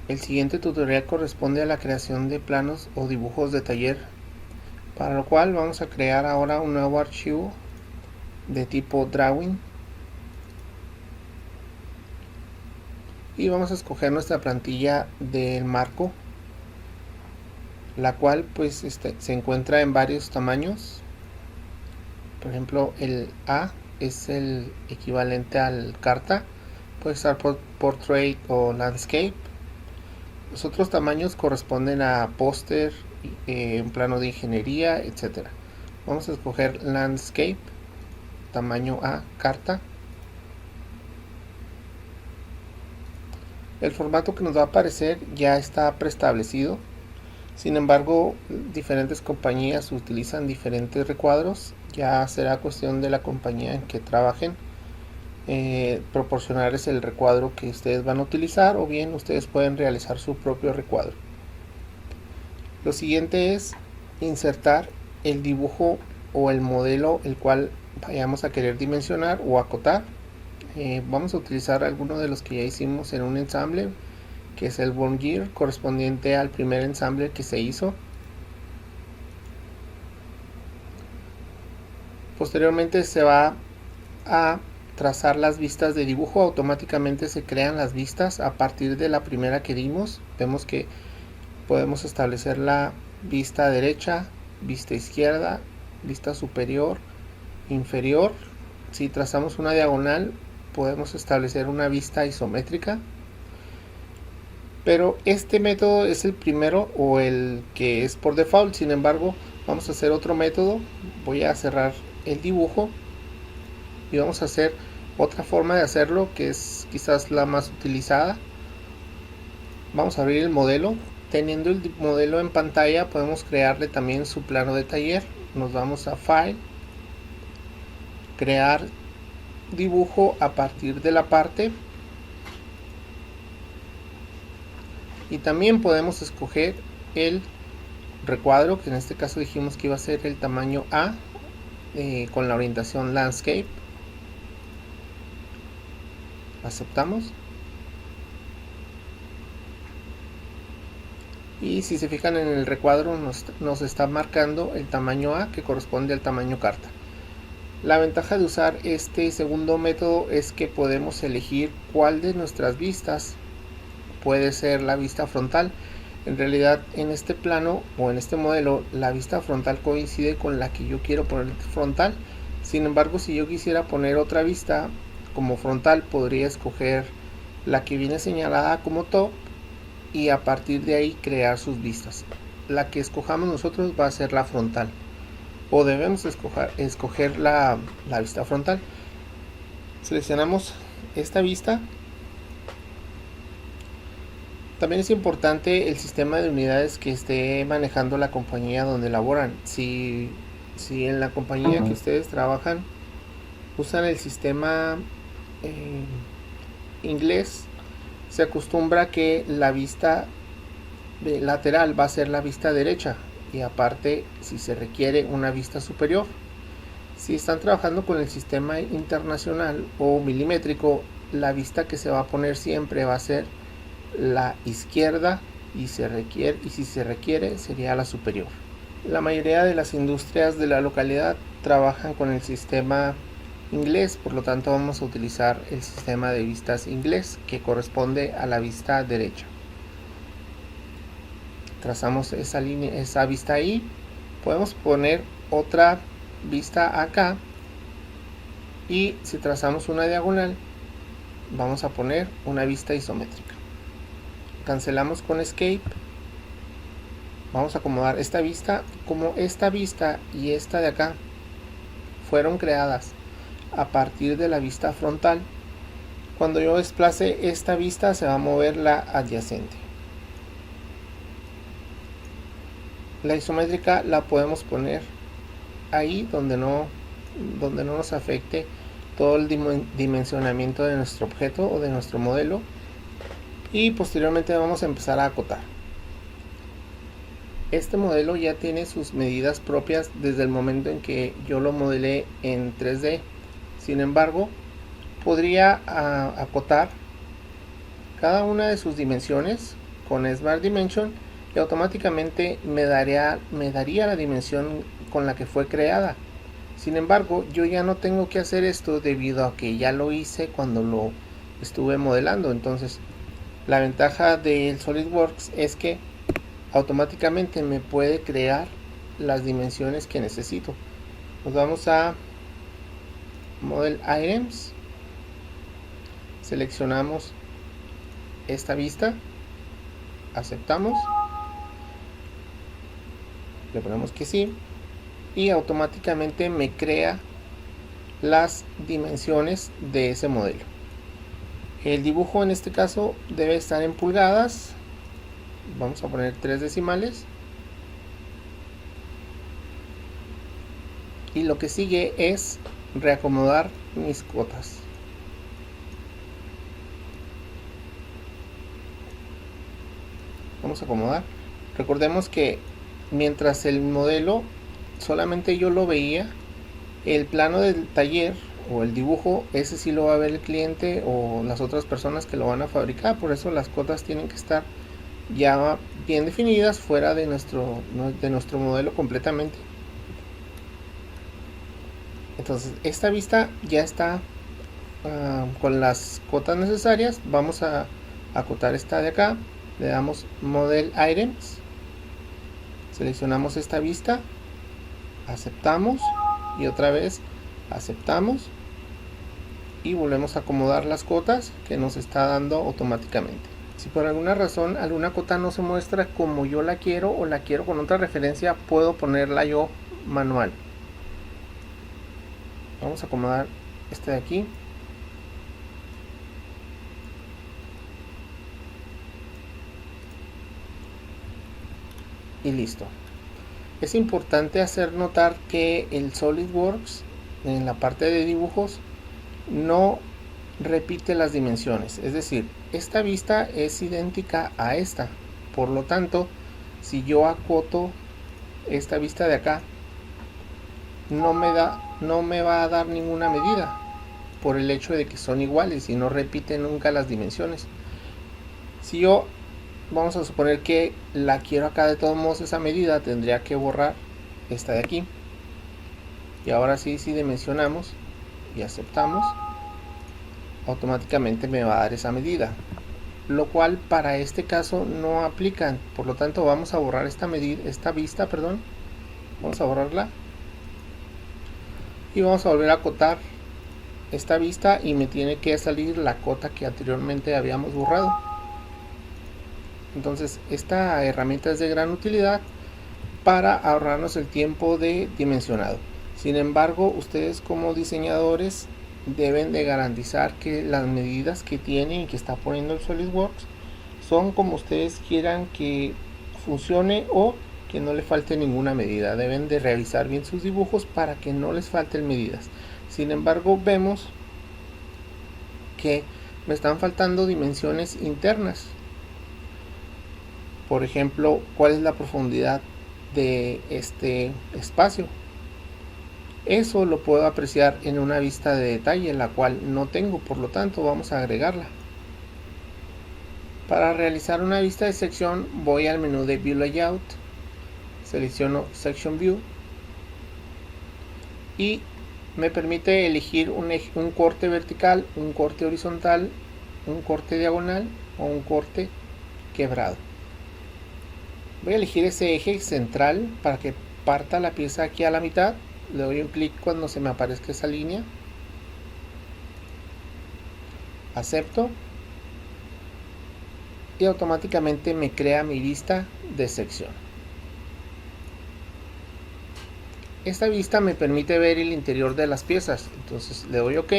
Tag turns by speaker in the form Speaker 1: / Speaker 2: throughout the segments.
Speaker 1: El siguiente tutorial corresponde a la creación de planos o dibujos de taller, para lo cual vamos a crear ahora un nuevo archivo de tipo drawing y vamos a escoger nuestra plantilla del marco, la cual pues se encuentra en varios tamaños. Por ejemplo, el A es el equivalente al carta, puede estar portrait o landscape. Los otros tamaños corresponden a póster, un plano de ingeniería, etc. Vamos a escoger landscape, tamaño A, carta. El formato que nos va a aparecer ya está preestablecido. Sin embargo, diferentes compañías utilizan diferentes recuadros. Ya será cuestión de la compañía en que trabajen proporcionarles el recuadro que ustedes van a utilizar, o bien ustedes pueden realizar su propio recuadro. Lo siguiente es insertar el dibujo o el modelo el cual vayamos a querer dimensionar o acotar. Vamos a utilizar alguno de los que ya hicimos en un ensamble, que es el Born Gear, correspondiente al primer ensamble que se hizo. Posteriormente se va a trazar las vistas de dibujo. Automáticamente se crean las vistas a partir de la primera que dimos. Vemos que podemos establecer la vista derecha, vista izquierda, vista superior, inferior. Si trazamos una diagonal, podemos establecer una vista isométrica. Pero este método es el primero o el que es por default. Sin embargo, vamos a hacer otro método. Voy a cerrar el dibujo y vamos a hacer otra forma de hacerlo, que es quizás la más utilizada. Vamos a abrir el modelo. Teniendo el modelo en pantalla, podemos crearle también su plano de taller. Nos vamos a File, crear dibujo a partir de la parte, y también podemos escoger el recuadro, que en este caso dijimos que iba a ser el tamaño A, con la orientación landscape. Aceptamos. Y si se fijan en el recuadro, nos está marcando el tamaño A, que corresponde al tamaño carta. La ventaja de usar este segundo método es que podemos elegir cuál de nuestras vistas puede ser la vista frontal. En realidad, en este plano o en este modelo, la vista frontal coincide con la que yo quiero poner frontal. Sin embargo, si yo quisiera poner otra vista como frontal, podría escoger la que viene señalada como top y a partir de ahí crear sus vistas. La que escojamos nosotros va a ser la frontal, o debemos escoger la vista frontal. Seleccionamos esta vista. También es importante el sistema de unidades que esté manejando la compañía donde laboran. Si en la compañía que ustedes trabajan usan el sistema inglés, se acostumbra que la vista lateral va a ser la vista derecha, y aparte, si se requiere, una vista superior. Si están trabajando con el sistema internacional o milimétrico, la vista que se va a poner siempre va a ser la izquierda, y si se requiere sería la superior. La mayoría de las industrias de la localidad trabajan con el sistema inglés, por lo tanto vamos a utilizar el sistema de vistas inglés, que corresponde a la vista derecha. Trazamos esa vista ahí. Podemos poner otra vista acá, y si trazamos una diagonal, vamos a poner una vista isométrica. Cancelamos con Escape. Vamos a acomodar esta vista. Como esta vista y esta de acá fueron creadas a partir de la vista frontal, cuando yo desplace esta vista se va a mover la adyacente. La isométrica la podemos poner ahí donde no nos afecte todo el dimensionamiento de nuestro objeto o de nuestro modelo, y posteriormente vamos a empezar a acotar. Este modelo ya tiene sus medidas propias desde el momento en que yo lo modelé en 3D. Sin embargo, podría acotar cada una de sus dimensiones con Smart Dimension y automáticamente me daría la dimensión con la que fue creada. Sin embargo, yo ya no tengo que hacer esto debido a que ya lo hice cuando lo estuve modelando. Entonces, la ventaja del SolidWorks es que automáticamente me puede crear las dimensiones que necesito. Nos vamos a Model Items, seleccionamos esta vista, aceptamos, le ponemos que sí y automáticamente me crea las dimensiones de ese modelo. El dibujo en este caso debe estar en pulgadas. Vamos a poner 3 decimales. Y lo que sigue es reacomodar mis cotas. Vamos a acomodar. Recordemos que mientras el modelo solamente yo lo veía, el plano del taller o el dibujo, ese sí lo va a ver el cliente o las otras personas que lo van a fabricar. Por eso las cotas tienen que estar ya bien definidas fuera de nuestro modelo completamente. Entonces esta vista ya está con las cotas necesarias. Vamos a acotar esta de acá, le damos Model Items, seleccionamos esta vista, aceptamos y otra vez aceptamos y volvemos a acomodar las cotas que nos está dando automáticamente. Si por alguna razón alguna cota no se muestra como yo la quiero o la quiero con otra referencia, puedo ponerla yo manual. Vamos a acomodar este de aquí. Y listo. Es importante hacer notar que el SolidWorks en la parte de dibujos no repite las dimensiones, es decir, esta vista es idéntica a esta, por lo tanto si yo acoto esta vista de acá no me va a dar ninguna medida por el hecho de que son iguales y no repite nunca las dimensiones. Si yo vamos a suponer que la quiero acá de todos modos esa medida, tendría que borrar esta de aquí y ahora sí, si dimensionamos y aceptamos, automáticamente me va a dar esa medida, lo cual para este caso no aplican. Por lo tanto vamos a borrar esta vista, vamos a borrarla y vamos a volver a acotar esta vista y me tiene que salir la cota que anteriormente habíamos borrado. Entonces esta herramienta es de gran utilidad para ahorrarnos el tiempo de dimensionado. Sin embargo, ustedes como diseñadores deben de garantizar que las medidas que tiene y que está poniendo el SolidWorks son como ustedes quieran que funcione o que no le falte ninguna medida. Deben de revisar bien sus dibujos para que no les falten medidas. Sin embargo, vemos que me están faltando dimensiones internas. Por ejemplo, ¿cuál es la profundidad de este espacio? Eso lo puedo apreciar en una vista de detalle, la cual no tengo, por lo tanto vamos a agregarla. Para realizar una vista de sección voy al menú de View Layout, selecciono Section View y me permite elegir un corte vertical, un corte horizontal, un corte diagonal o un corte quebrado. Voy a elegir ese eje central para que parta la pieza aquí a la mitad. Le doy un clic cuando se me aparezca esa línea, acepto y automáticamente me crea mi vista de sección. Esta vista me permite ver el interior de las piezas, entonces le doy OK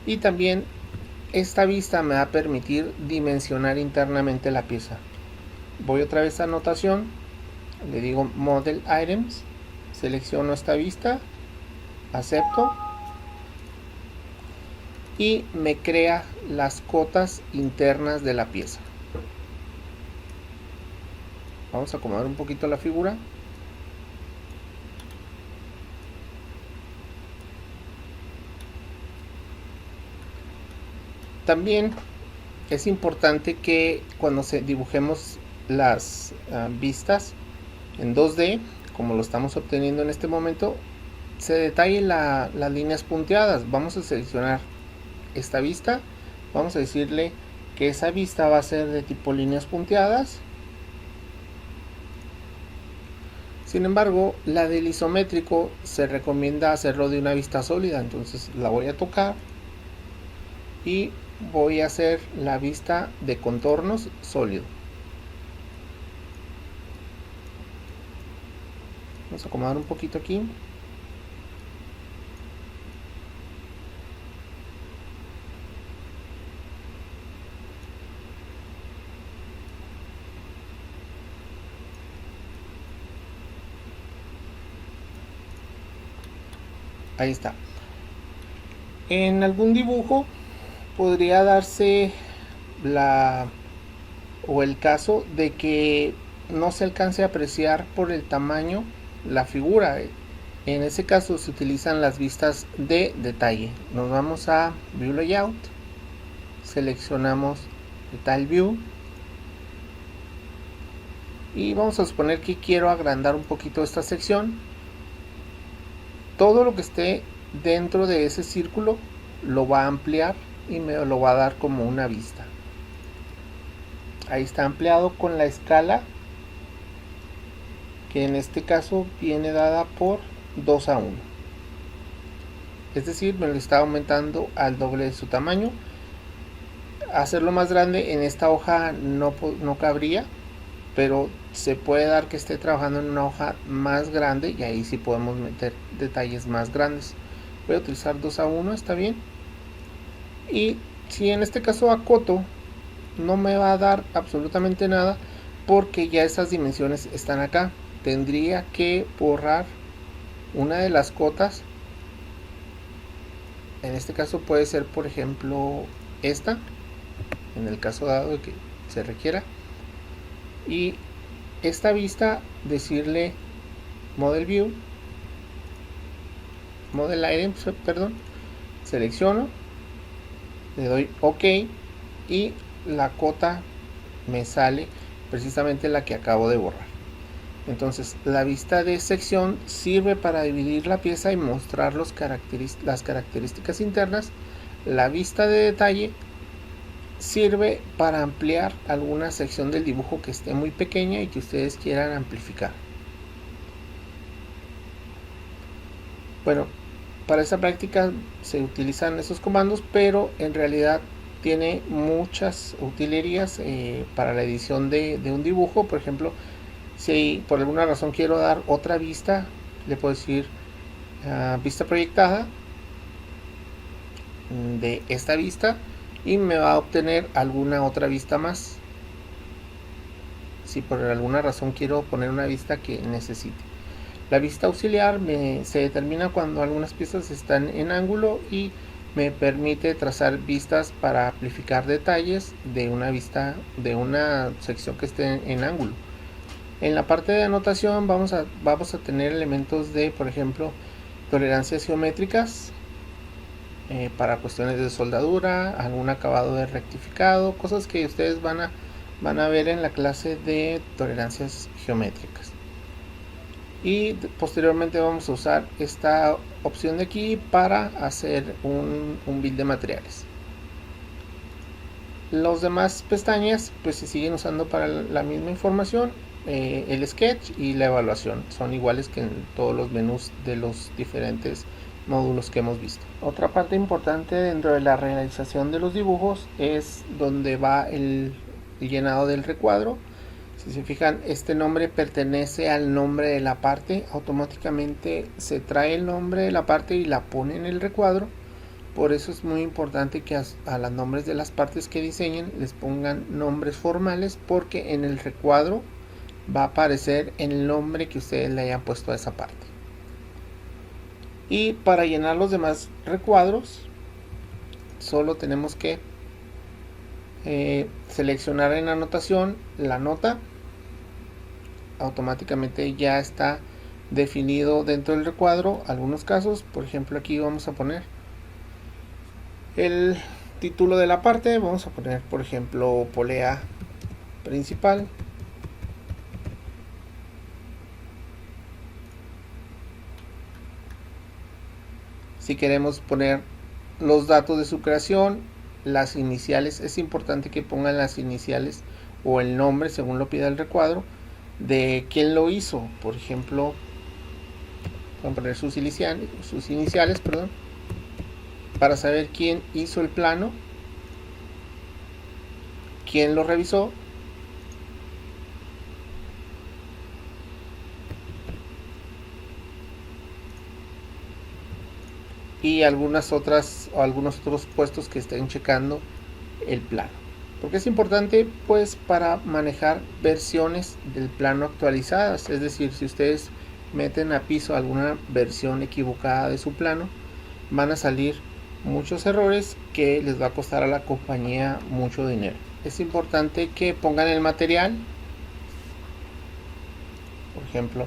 Speaker 1: y también esta vista me va a permitir dimensionar internamente la pieza. Voy otra vez a anotación, le digo Model Items, selecciono esta vista, acepto y me crea las cotas internas de la pieza. Vamos a acomodar un poquito la figura. También es importante que cuando dibujemos las vistas en 2D, como lo estamos obteniendo en este momento, se detalle las líneas punteadas. Vamos a seleccionar esta vista, vamos a decirle que esa vista va a ser de tipo líneas punteadas. Sin embargo, la del isométrico se recomienda hacerlo de una vista sólida, entonces la voy a tocar y voy a hacer la vista de contornos sólido. Vamos a acomodar un poquito aquí. Ahí está. En algún dibujo podría darse el caso de que no se alcance a apreciar por el tamaño la figura. En ese caso se utilizan las vistas de detalle. Nos vamos a View Layout, seleccionamos Detail View y vamos a suponer que quiero agrandar un poquito esta sección. Todo lo que esté dentro de ese círculo lo va a ampliar y me lo va a dar como una vista. Ahí está ampliado con la escala, que en este caso viene dada por 2:1. Es decir, me lo está aumentando al doble de su tamaño. Hacerlo más grande en esta hoja no cabría, pero se puede dar que esté trabajando en una hoja más grande y ahí sí podemos meter detalles más grandes. Voy a utilizar 2:1, está bien. Y si en este caso acoto, no me va a dar absolutamente nada porque ya esas dimensiones están acá. Tendría que borrar una de las cotas. En este caso puede ser, por ejemplo, esta, en el caso dado de que se requiera. Y esta vista, decirle Model View, Model Item, perdón, selecciono, le doy OK y la cota me sale precisamente la que acabo de borrar. Entonces la vista de sección sirve para dividir la pieza y mostrar las características internas. La vista de detalle sirve para ampliar alguna sección del dibujo que esté muy pequeña y que ustedes quieran amplificar. Bueno, para esta práctica se utilizan esos comandos, pero en realidad tiene muchas utilerías para la edición de un dibujo. Por ejemplo, si por alguna razón quiero dar otra vista, le puedo decir vista proyectada de esta vista y me va a obtener alguna otra vista más. Si por alguna razón quiero poner una vista que necesite. La vista auxiliar se determina cuando algunas piezas están en ángulo y me permite trazar vistas para amplificar detalles de una vista, de una sección que esté en ángulo. En la parte de anotación vamos a tener elementos de, por ejemplo, tolerancias geométricas para cuestiones de soldadura, algún acabado de rectificado, cosas que ustedes van a ver en la clase de tolerancias geométricas. Y posteriormente vamos a usar esta opción de aquí para hacer un build de materiales. Los demás pestañas pues se siguen usando para la misma información. El sketch y la evaluación son iguales que en todos los menús de los diferentes módulos que hemos visto. Otra parte importante dentro de la realización de los dibujos es donde va el llenado del recuadro. Si se fijan, este nombre pertenece al nombre de la parte. Automáticamente se trae el nombre de la parte y la pone en el recuadro. Por eso es muy importante que a los nombres de las partes que diseñen les pongan nombres formales, porque en el recuadro va a aparecer el nombre que ustedes le hayan puesto a esa parte. Y para llenar los demás recuadros solo tenemos que seleccionar en anotación la nota. Automáticamente ya está definido dentro del recuadro algunos casos. Por ejemplo, aquí vamos a poner el título de la parte vamos a poner, por ejemplo, polea principal. Si queremos poner los datos de su creación, las iniciales, es importante que pongan las iniciales o el nombre, según lo pida el recuadro, de quién lo hizo. Por ejemplo, vamos a poner sus iniciales, para saber quién hizo el plano, quién lo revisó, y algunos otros puestos que estén checando el plano. Porque es importante, pues, para manejar versiones del plano actualizadas. Es decir, si ustedes meten a piso alguna versión equivocada de su plano, van a salir muchos errores que les va a costar a la compañía mucho dinero. Es importante que pongan el material, por ejemplo,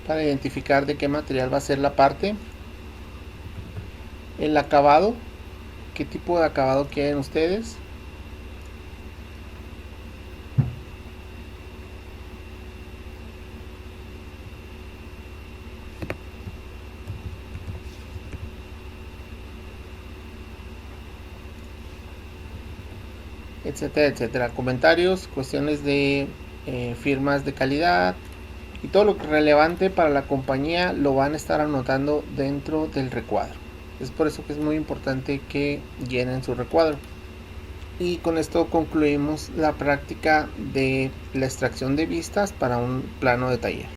Speaker 1: para identificar de qué material va a ser la parte, el acabado, qué tipo de acabado quieren ustedes, etcétera, etcétera. Comentarios, cuestiones de firmas de calidad y todo lo relevante para la compañía lo van a estar anotando dentro del recuadro. Es por eso que es muy importante que llenen su recuadro. Y con esto concluimos la práctica de la extracción de vistas para un plano de taller.